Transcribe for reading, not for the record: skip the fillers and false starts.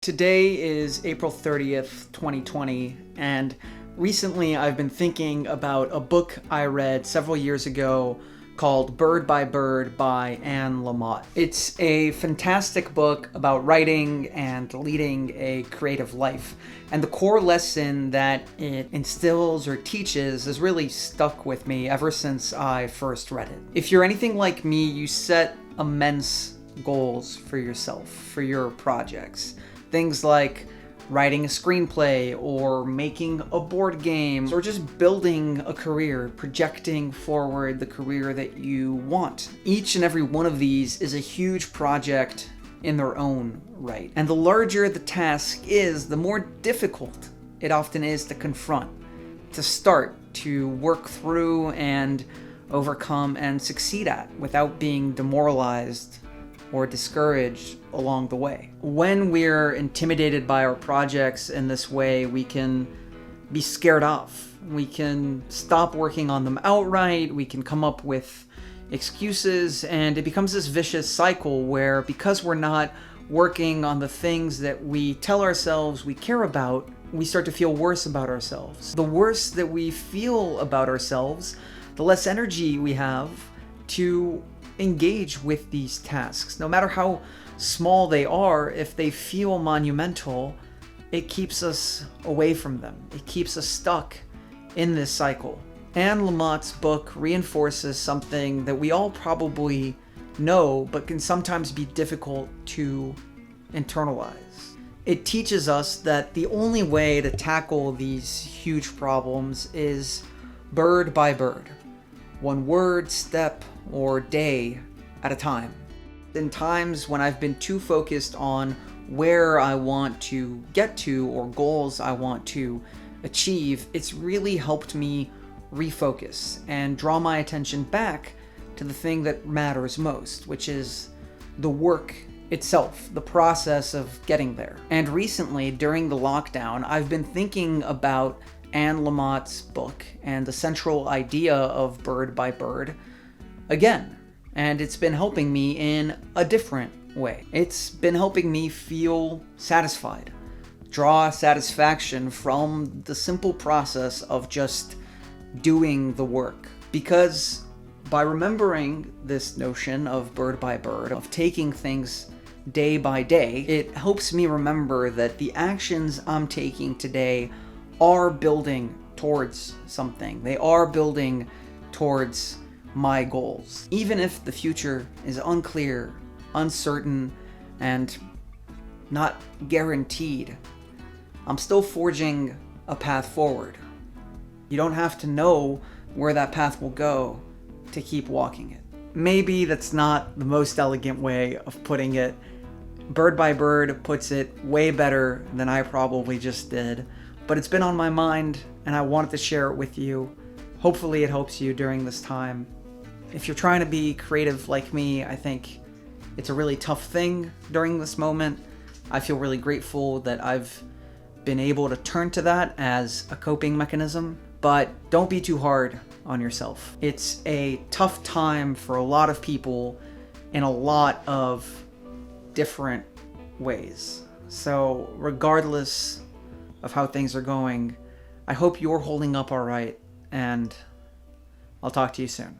Today is April 30th, 2020, and recently I've been thinking about a book I read several years ago called Bird by Bird by Anne Lamott. It's a fantastic book about writing and leading a creative life, and the core lesson that it instills or teaches has really stuck with me ever since I first read it. If you're anything like me, you set immense goals for yourself, for your projects. Things like writing a screenplay or making a board game or just building a career, projecting forward the career that you want. Each and every one of these is a huge project in their own right. And the larger the task is, the more difficult it often is to confront, to start, to work through and overcome and succeed at without being demoralized or discouraged along the way. When we're intimidated by our projects in this way, we can be scared off. We can stop working on them outright. We can come up with excuses, and it becomes this vicious cycle where, because we're not working on the things that we tell ourselves we care about, we start to feel worse about ourselves. The worse that we feel about ourselves, the less energy we have to engage with these tasks. No matter how small they are, if they feel monumental, it keeps us away from them. It keeps us stuck in this cycle. Anne Lamott's book reinforces something that we all probably know, but can sometimes be difficult to internalize. It teaches us that the only way to tackle these huge problems is bird by bird, one word, step, or day at a time. In times when I've been too focused on where I want to get to or goals I want to achieve, it's really helped me refocus and draw my attention back to the thing that matters most, which is the work itself, the process of getting there. And recently, during the lockdown, I've been thinking about Anne Lamott's book and the central idea of Bird by Bird again, and it's been helping me in a different way. It's been helping me feel satisfied, draw satisfaction from the simple process of just doing the work. Because by remembering this notion of bird by bird, of taking things day by day, it helps me remember that the actions I'm taking today are building towards something. They are building towards my goals. Even if the future is unclear, uncertain, and not guaranteed, I'm still forging a path forward. You don't have to know where that path will go to keep walking it. Maybe that's not the most elegant way of putting it. Bird by Bird puts it way better than I probably just did, but it's been on my mind and I wanted to share it with you. Hopefully it helps you during this time. If you're trying to be creative like me, I think it's a really tough thing during this moment. I feel really grateful that I've been able to turn to that as a coping mechanism, but don't be too hard on yourself. It's a tough time for a lot of people in a lot of different ways. So regardless of how things are going, I hope you're holding up all right, and I'll talk to you soon.